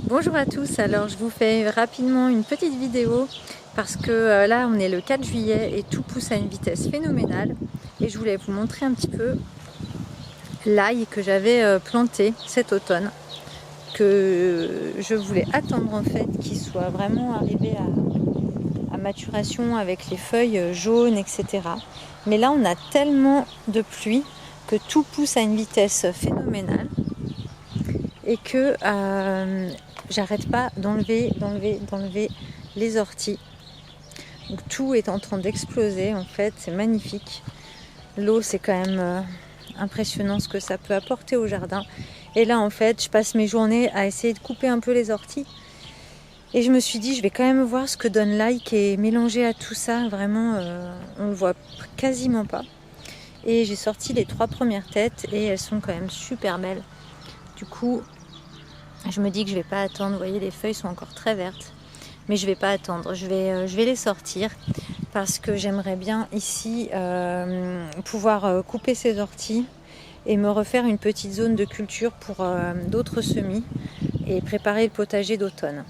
Bonjour à tous, alors je vous fais rapidement une petite vidéo parce que là on est le 4 juillet et tout pousse à une vitesse phénoménale et je voulais vous montrer un petit peu l'ail que j'avais planté cet automne, que je voulais attendre en fait qu'il soit vraiment arrivé à maturation avec les feuilles jaunes, etc. Mais là on a tellement de pluie que tout pousse à une vitesse phénoménale et que j'arrête pas d'enlever les orties. Donc tout est en train d'exploser en fait, c'est magnifique. L'eau, c'est quand même impressionnant ce que ça peut apporter au jardin. Et là en fait, je passe mes journées à essayer de couper un peu les orties. Et je me suis dit, je vais quand même voir ce que donne l'ail qui est mélangé à tout ça. Vraiment, on le voit quasiment pas. Et j'ai sorti les 3 premières têtes et elles sont quand même super belles. Du coup, je me dis que je vais pas attendre. Vous voyez, les feuilles sont encore très vertes. Mais je vais pas attendre. Je vais les sortir parce que j'aimerais bien ici pouvoir couper ces orties et me refaire une petite zone de culture pour d'autres semis et préparer le potager d'automne.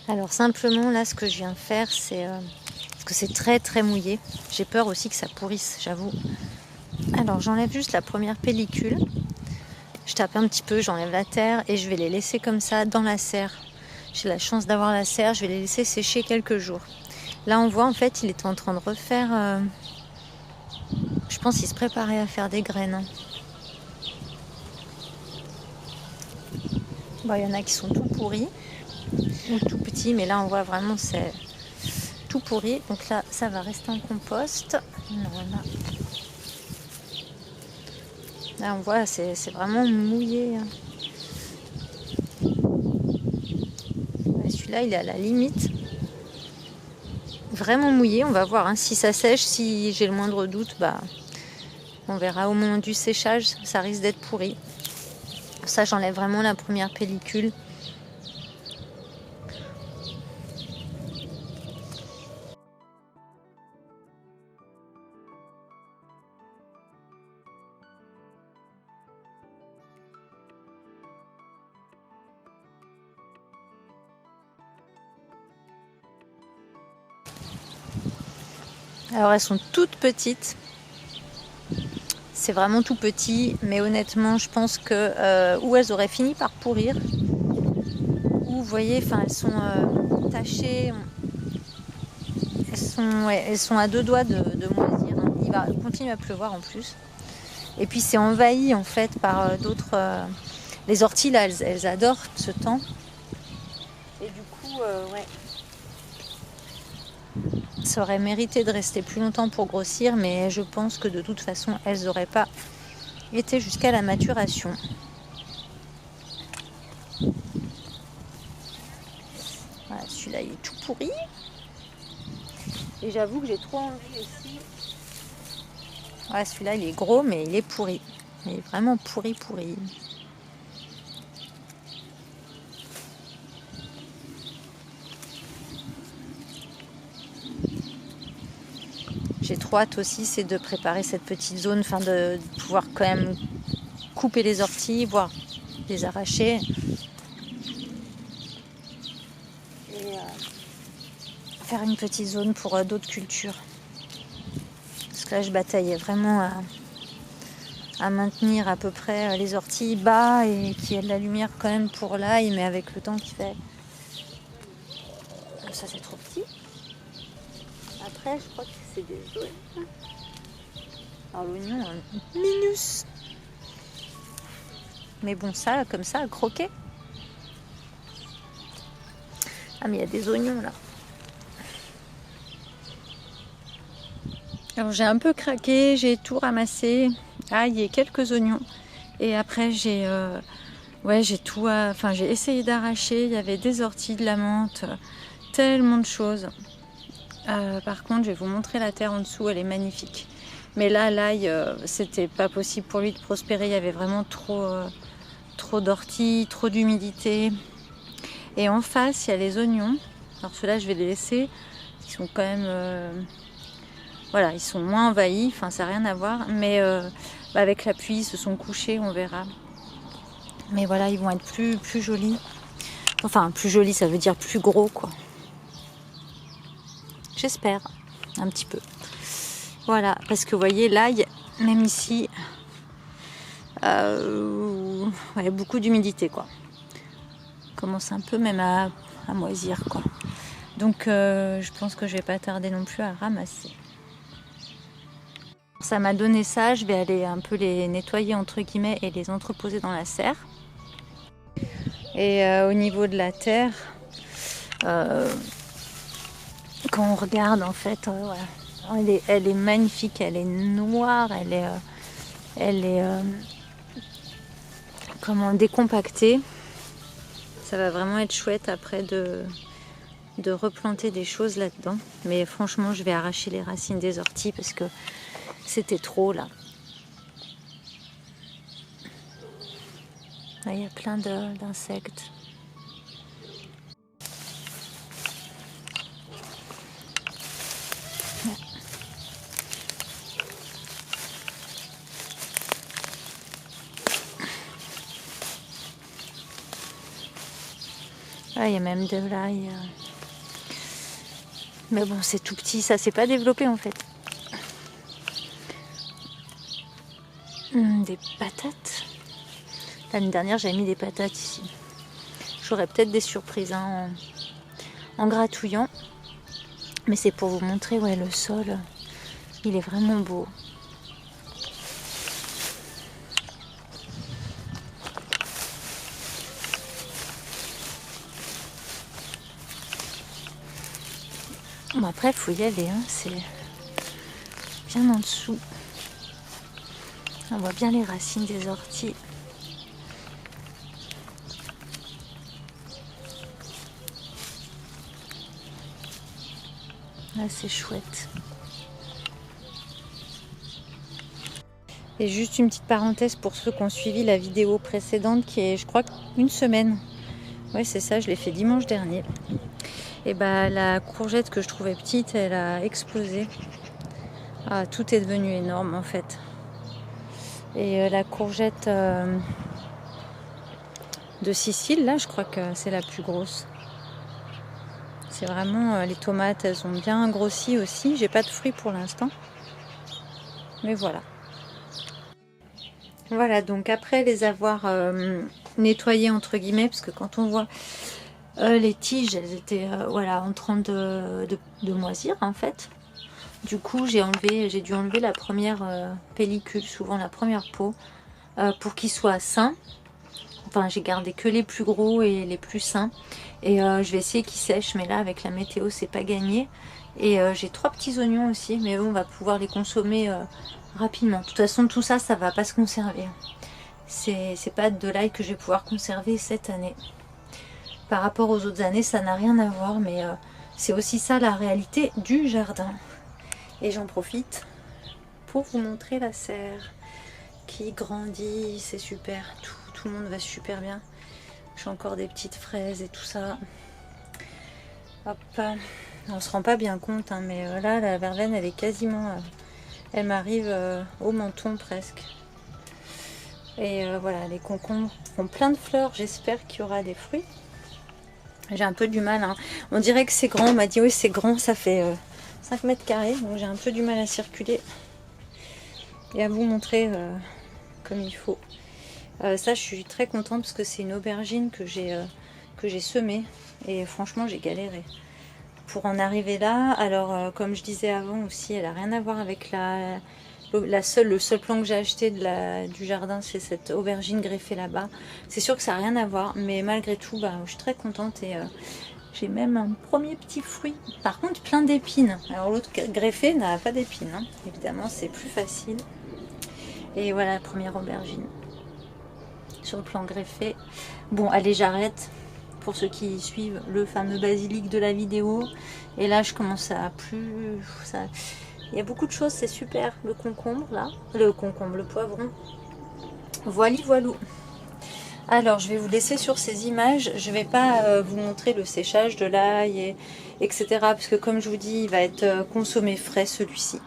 Alors simplement là ce que je viens de faire c'est parce que c'est très mouillé, j'ai peur aussi que ça pourrisse, j'avoue. Alors j'enlève juste la première pellicule, je tape un petit peu, j'enlève la terre et je vais les laisser comme ça dans la serre. J'ai la chance d'avoir la serre, je vais les laisser sécher quelques jours. Là on voit en fait il est en train de refaire, je pense qu'il se préparait à faire des graines. Bon, il y en a qui sont tout pourris ou tout petits, mais là on voit vraiment c'est tout pourri. Donc là ça va rester en compost. Voilà. Là on voit c'est vraiment mouillé. Celui-là il est à la limite. Vraiment mouillé, on va voir hein, si ça sèche, si j'ai le moindre doute, bah on verra au moment du séchage, ça risque d'être pourri. Ça j'enlève vraiment la première pellicule. Alors elles sont toutes petites. C'est vraiment tout petit, mais honnêtement, je pense que ou elles auraient fini par pourrir, ou vous voyez, enfin elles sont tachées, elles sont à 2 doigts de moisir. Hein. Il va continuer à pleuvoir en plus. Et puis c'est envahi en fait par d'autres. Les orties là, elles adorent ce temps. Et du coup, ouais. Ça aurait mérité de rester plus longtemps pour grossir, mais je pense que de toute façon, elles n'auraient pas été jusqu'à la maturation. Voilà, celui-là, il est tout pourri. Et j'avoue que j'ai trop envie aussi. Ouais, celui-là, il est gros, mais il est pourri. Il est vraiment pourri. J'ai trop hâte aussi, c'est de préparer cette petite zone, enfin de pouvoir quand même couper les orties, voire les arracher. Et faire une petite zone pour d'autres cultures. Parce que là, je bataillais vraiment à maintenir à peu près les orties bas et qu'il y ait de la lumière quand même pour l'ail, mais avec le temps qu'il fait. Ça, c'est trop petit. Après, je crois que c'est des oignons. Alors l'oignon, minus. Mais bon, ça, comme ça, à croquer. Ah, mais il y a des oignons là. Alors j'ai un peu craqué, j'ai tout ramassé. Ah, il y a quelques oignons. Et après, j'ai tout. Enfin, j'ai essayé d'arracher. Il y avait des orties, de la menthe, tellement de choses. Par contre, je vais vous montrer la terre en dessous, elle est magnifique. Mais là, l'ail, c'était pas possible pour lui de prospérer. Il y avait vraiment trop d'orties, trop d'humidité. Et en face, il y a les oignons. Alors ceux-là, je vais les laisser. Ils sont quand même voilà, ils sont moins envahis, enfin ça n'a rien à voir, mais avec la pluie ils se sont couchés, on verra. Mais voilà, ils vont être plus jolis. Enfin, plus jolis, ça veut dire plus gros, quoi. J'espère, un petit peu. Voilà, parce que vous voyez, l'ail, même ici, ouais, beaucoup d'humidité, quoi. Commence un peu même à moisir, quoi. Donc, je pense que je vais pas tarder non plus à ramasser. Ça m'a donné ça, je vais aller un peu les nettoyer, entre guillemets, et les entreposer dans la serre. Et au niveau de la terre, quand on regarde, en fait, voilà, elle est magnifique, elle est noire, elle est comment, décompactée. Ça va vraiment être chouette après de replanter des choses là-dedans. Mais franchement, je vais arracher les racines des orties parce que c'était trop là. Là, il y a plein d'insectes. Ah, il y a même de l'ail. Mais bon, c'est tout petit, ça s'est pas développé en fait. Des patates. L'année dernière, j'avais mis des patates ici. J'aurais peut-être des surprises hein, en gratouillant. Mais c'est pour vous montrer, ouais, le sol, il est vraiment beau. Bon, après, il faut y aller, hein, c'est bien en dessous. On voit bien les racines des orties. Là, c'est chouette. Et juste une petite parenthèse pour ceux qui ont suivi la vidéo précédente qui est, je crois, une semaine. Ouais, c'est ça, je l'ai fait dimanche dernier. Et bah, la courgette que je trouvais petite, elle a explosé. Ah, tout est devenu énorme en fait. Et la courgette de Sicile, là, je crois que c'est la plus grosse. C'est vraiment, les tomates, elles ont bien grossi aussi. J'ai pas de fruits pour l'instant. Mais voilà. Voilà, donc après les avoir nettoyées entre guillemets, parce que quand on voit les tiges, elles étaient voilà, en train de moisir en fait. Du coup, j'ai dû enlever la première pellicule, souvent la première peau, pour qu'ils soient sains. Enfin, j'ai gardé que les plus gros et les plus sains. Et je vais essayer qu'ils sèchent, mais là, avec la météo, c'est pas gagné. Et j'ai 3 petits oignons aussi, mais on va pouvoir les consommer rapidement. De toute façon, tout ça, ça va pas se conserver. C'est pas de l'ail que je vais pouvoir conserver cette année. Par rapport aux autres années, ça n'a rien à voir, mais c'est aussi ça la réalité du jardin. Et j'en profite pour vous montrer la serre qui grandit, c'est super, tout le monde va super bien. J'ai encore des petites fraises et tout ça. Hop, on se rend pas bien compte, hein, mais là la verveine elle est quasiment, elle m'arrive au menton presque. Et voilà, les concombres font plein de fleurs, j'espère qu'il y aura des fruits. J'ai un peu du mal, hein. On dirait que c'est grand, on m'a dit oui c'est grand, ça fait 5 mètres carrés, donc j'ai un peu du mal à circuler et à vous montrer comme il faut. Ça je suis très contente parce que c'est une aubergine que j'ai semée et franchement j'ai galéré pour en arriver là. Alors comme je disais avant aussi, elle a rien à voir avec le seul plan que j'ai acheté du jardin, c'est cette aubergine greffée là-bas. C'est sûr que ça n'a rien à voir, mais malgré tout bah, je suis très contente et j'ai même un premier petit fruit. Par contre plein d'épines. Alors l'autre greffé n'a pas d'épines, hein. Évidemment c'est plus facile. Et voilà la première aubergine sur le plan greffé. Bon allez, j'arrête pour ceux qui suivent le fameux basilic de la vidéo. Et là je commence à plus... Il y a beaucoup de choses, c'est super. Le concombre là, le poivron. Voilou. Alors je vais vous laisser sur ces images, je ne vais pas vous montrer le séchage de l'ail, etc. Parce que comme je vous dis, il va être consommé frais celui-ci.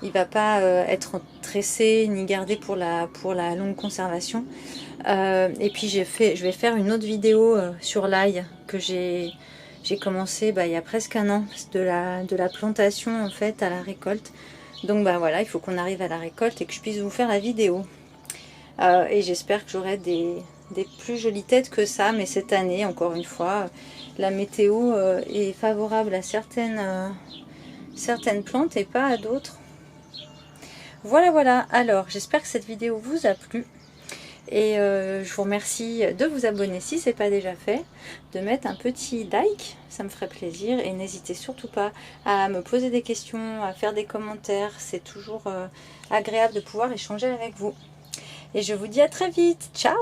Il ne va pas être tressé ni gardé pour la longue conservation. Et puis je vais faire une autre vidéo sur l'ail que j'ai commencé il y a presque un an, de la plantation en fait à la récolte. Donc voilà, il faut qu'on arrive à la récolte et que je puisse vous faire la vidéo. Et j'espère que j'aurai des plus jolies têtes que ça, mais cette année, encore une fois, la météo est favorable à certaines plantes et pas à d'autres. Voilà, alors j'espère que cette vidéo vous a plu. Et je vous remercie de vous abonner si ce n'est pas déjà fait, de mettre un petit like, ça me ferait plaisir. Et n'hésitez surtout pas à me poser des questions, à faire des commentaires, c'est toujours agréable de pouvoir échanger avec vous. Et je vous dis à très vite, ciao!